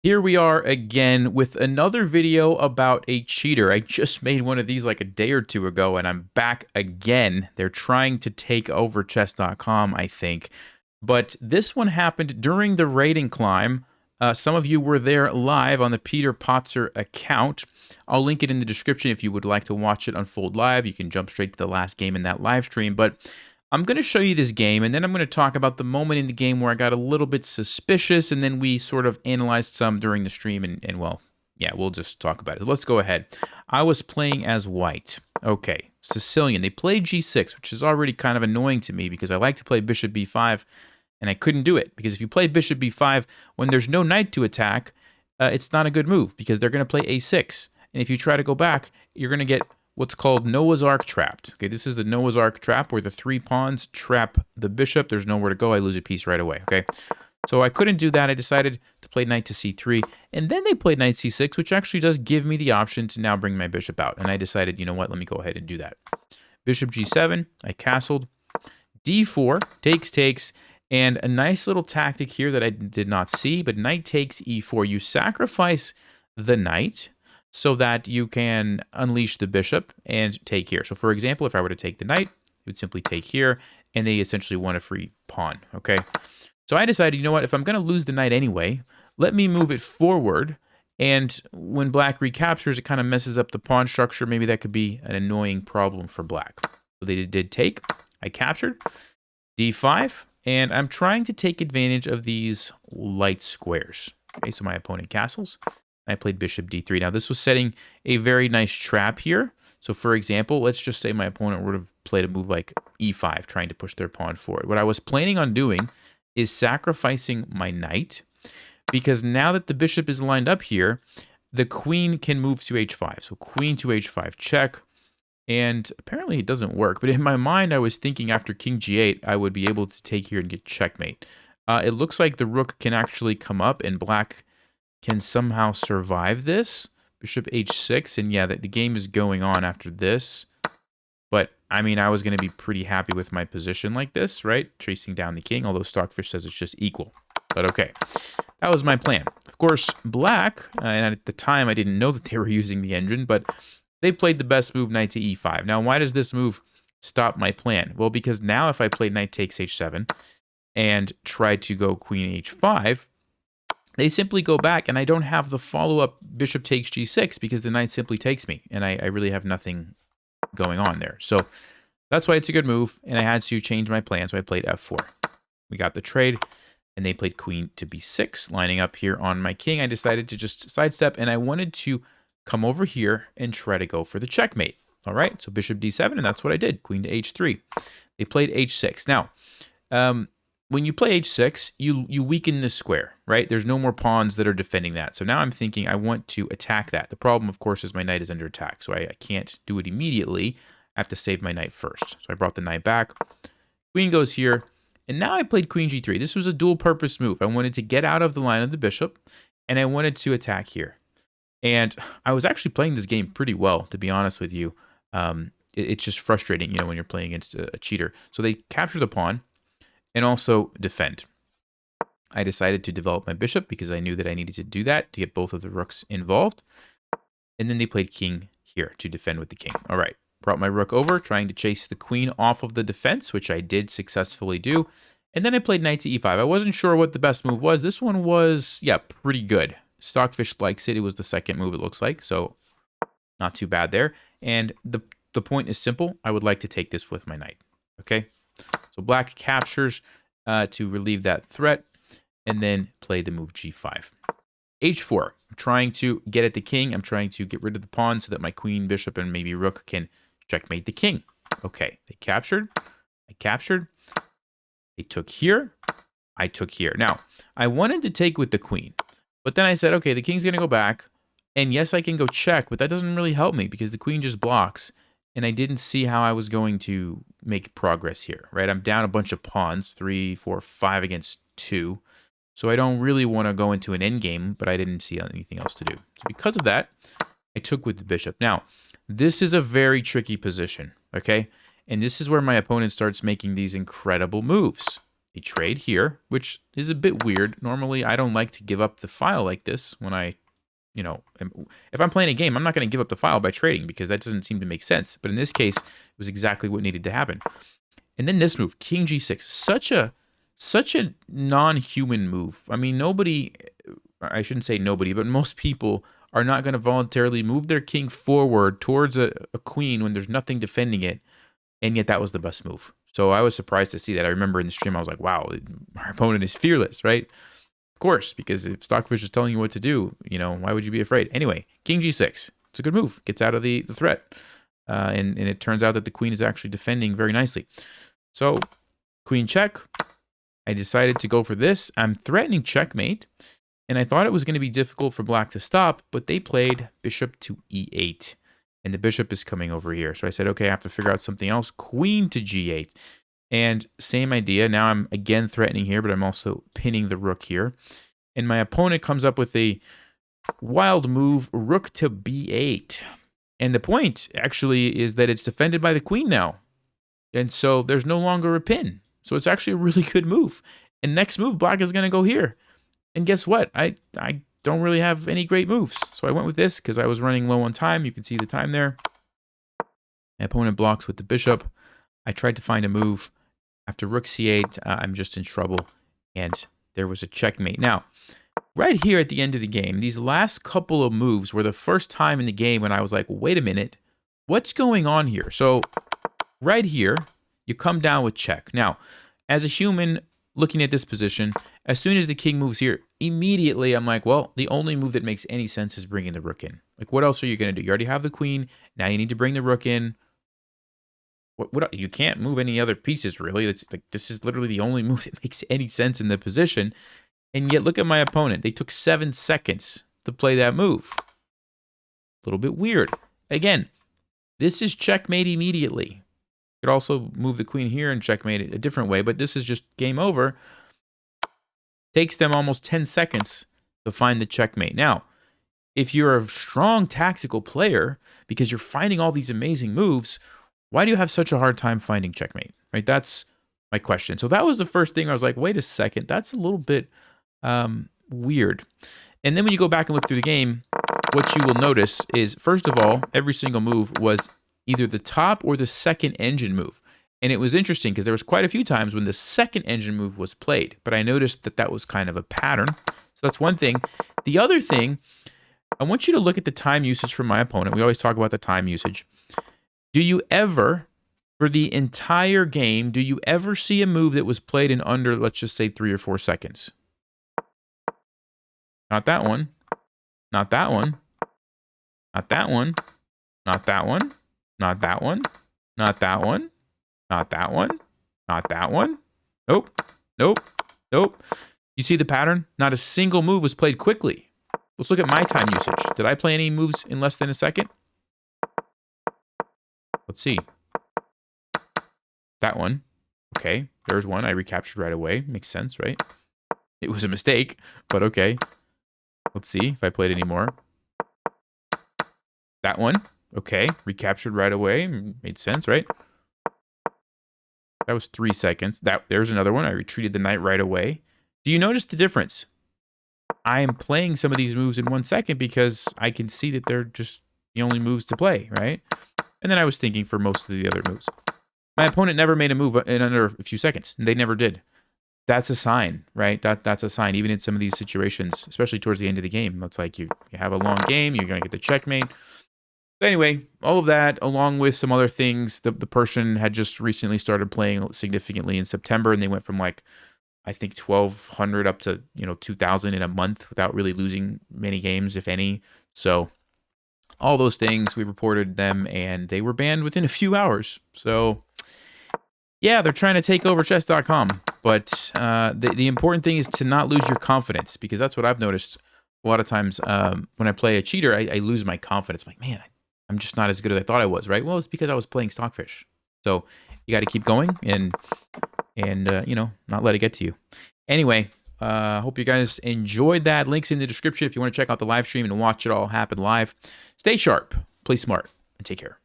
Here we are again with another video about a cheater. I just made one of these like a day or two ago, and I'm back again. They're trying to take over chess.com, I think. But this one happened during the rating climb. Some of you were there live on the Peter Potzer account. I'll link it in the description if you would like to watch it unfold live. You can jump straight to the last game in that live stream. But I'm going to show you this game, and then I'm going to talk about the moment in the game where I got a little bit suspicious, and then we sort of analyzed some during the stream, and well, yeah, we'll just talk about it. Let's go ahead. I was playing as white. Okay, Sicilian. They played g6, which is already kind of annoying to me because I like to play bishop b5, and I couldn't do it because if you play bishop b5 when there's no knight to attack, it's not a good move because they're going to play a6, and if you try to go back, you're going to get what's called Noah's Ark trapped. Okay, this is the Noah's Ark trap where the three pawns trap the bishop. There's nowhere to go. I lose a piece right away. Okay, so I couldn't do that. I decided to play knight to c3, and then they played knight c6, which actually does give me the option to now bring my bishop out. And I decided, you know what? Let me go ahead and do that. Bishop g7. I castled. d4 takes, and a nice little tactic here that I did not see. But knight takes e4. You sacrifice the knight so that you can unleash the bishop and take here. So for example, if I were to take the knight, it would simply take here, and they essentially won a free pawn, okay? So I decided, you know what, if I'm going to lose the knight anyway, let me move it forward, and when black recaptures, it kind of messes up the pawn structure. Maybe that could be an annoying problem for black. So they did take. I captured. d5, and I'm trying to take advantage of these light squares. Okay, so my opponent castles. I played bishop d3. Now, this was setting a very nice trap here. So, for example, let's just say my opponent would have played a move like e5, trying to push their pawn forward. What I was planning on doing is sacrificing my knight, because now that the bishop is lined up here, the queen can move to h5. So, queen to h5 check. And apparently it doesn't work. But in my mind, I was thinking after king g8, I would be able to take here and get checkmate. It looks like the rook can actually come up, and black can somehow survive this. Bishop h6, and yeah, the game is going on after this. But, I mean, I was going to be pretty happy with my position like this, right? Chasing down the king, although Stockfish says it's just equal. But okay, that was my plan. Of course, black, and at the time I didn't know that they were using the engine, but they played the best move, knight to e5. Now, why does this move stop my plan? Well, because now if I play knight takes h7 and try to go queen h5, they simply go back, and I don't have the follow-up bishop takes g6 because the knight simply takes me, and I really have nothing going on there. So that's why it's a good move, and I had to change my plan, so I played f4. We got the trade, and they played queen to b6, lining up here on my king. I decided to just sidestep, and I wanted to come over here and try to go for the checkmate. All right, so bishop d7, and that's what I did, queen to h3. They played h6. Now, when you play h6, you weaken this square, right? There's no more pawns that are defending that. So now I'm thinking I want to attack that. The problem, of course, is my knight is under attack, so I can't do it immediately. I have to save my knight first. So I brought the knight back. Queen goes here, and now I played queen g3. This was a dual-purpose move. I wanted to get out of the line of the bishop, and I wanted to attack here. And I was actually playing this game pretty well, to be honest with you. It's just frustrating, you know, when you're playing against a cheater. So they capture the pawn and also defend. I decided to develop my bishop because I knew that I needed to do that to get both of the rooks involved. And then they played king here to defend with the king. All right, brought my rook over, trying to chase the queen off of the defense, which I did successfully do. And then I played knight to e5. I wasn't sure what the best move was. This one was, yeah, pretty good. Stockfish likes it. It was the second move, it looks like. So not too bad there. And the point is simple. I would like to take this with my knight. Okay. So black captures to relieve that threat, and then play the move g5. h4. I'm trying to get at the king. I'm trying to get rid of the pawn so that my queen, bishop, and maybe rook can checkmate the king. Okay, they captured. I captured. They took here. I took here. Now, I wanted to take with the queen, but then I said, okay, the king's going to go back, and yes, I can go check, but that doesn't really help me because the queen just blocks, and I didn't see how I was going to make progress here, right? I'm down a bunch of pawns, 3, 4, 5 against 2. So I don't really want to go into an endgame, but I didn't see anything else to do. So because of that, I took with the bishop. Now, this is a very tricky position, okay? And this is where my opponent starts making these incredible moves. a trade here, which is a bit weird. Normally, I don't like to give up the file like this when I, if I'm playing a game, I'm not going to give up the file by trading because that doesn't seem to make sense. But in this case, it was exactly what needed to happen. And then this move, King G6, such a non-human move. I mean, nobody, I shouldn't say nobody, but most people are not going to voluntarily move their king forward towards a queen when there's nothing defending it. And yet that was the best move. So I was surprised to see that. I remember in the stream, I was like, wow, our opponent is fearless, right? Of course, because if Stockfish is telling you what to do, why would you be afraid? Anyway, King G6. It's a good move. Gets out of the threat. And it turns out that the queen is actually defending very nicely. So, queen check. I decided to go for this. I'm threatening checkmate. And I thought it was going to be difficult for black to stop, but they played bishop to e8. And the bishop is coming over here. So I said, okay, I have to figure out something else. Queen to g8. And same idea. Now I'm again threatening here, but I'm also pinning the rook here. And my opponent comes up with a wild move, rook to b8. And the point, actually, is that it's defended by the queen now. And so there's no longer a pin. So it's actually a really good move. And next move, black is going to go here. And guess what? I don't really have any great moves. So I went with this because I was running low on time. You can see the time there. My opponent blocks with the bishop. I tried to find a move. After rook c8, I'm just in trouble. And there was a checkmate. Now, right here at the end of the game, these last couple of moves were the first time in the game when I was like, wait a minute, what's going on here? So right here, you come down with check. Now, as a human looking at this position, as soon as the king moves here, immediately I'm like, well, the only move that makes any sense is bringing the rook in. Like, what else are you going to do? You already have the queen. Now you need to bring the rook in. What you can't move any other pieces, really. It's like, this is literally the only move that makes any sense in the position. And yet, look at my opponent. They took 7 seconds to play that move. A little bit weird. Again, this is checkmate immediately. You could also move the queen here and checkmate it a different way, but this is just game over. Takes them almost 10 seconds to find the checkmate. Now, if you're a strong tactical player, because you're finding all these amazing moves, why do you have such a hard time finding checkmate? Right? That's my question. So that was the first thing where I was like, wait a second, that's a little bit weird. And then when you go back and look through the game, what you will notice is, first of all, every single move was either the top or the second engine move. And it was interesting because there was quite a few times when the second engine move was played, but I noticed that that was kind of a pattern. So that's one thing. The other thing, I want you to look at the time usage from my opponent. We always talk about the time usage. Do you ever, for the entire game, do you ever see a move that was played in under, let's just say, 3 or 4 seconds? Not that one. Not that one. Not that one. Not that one. Not that one. Not that one. Not that one. Not that one. Nope. Nope. Nope. You see the pattern? Not a single move was played quickly. Let's look at my time usage. Did I play any moves in less than a second? Let's see. That one. Okay. There's one I recaptured right away. Makes sense, right? It was a mistake, but okay. Let's see if I played any more. That one. Okay. Recaptured right away. Made sense, right? That was 3 seconds. There's another one. I retreated the knight right away. Do you notice the difference? I am playing some of these moves in 1 second because I can see that they're just the only moves to play, right? And then I was thinking for most of the other moves. My opponent never made a move in under a few seconds. They never did. That's a sign, right? That's a sign, even in some of these situations, especially towards the end of the game. It's like you have a long game, you're going to get the checkmate. But anyway, all of that, along with some other things, the person had just recently started playing significantly in September, and they went from like, I think 1,200 up to 2,000 in a month without really losing many games, if any. So all those things, we reported them, and they were banned within a few hours. So yeah, they're trying to take over chess.com. But the important thing is to not lose your confidence, because that's what I've noticed a lot of times when I play a cheater, I lose my confidence. I'm like, man, I'm just not as good as I thought I was, right? Well, it's because I was playing Stockfish. So you got to keep going and not let it get to you. Anyway, hope you guys enjoyed that. Links in the description if you want to check out the live stream and watch it all happen live. Stay sharp, play smart, and take care.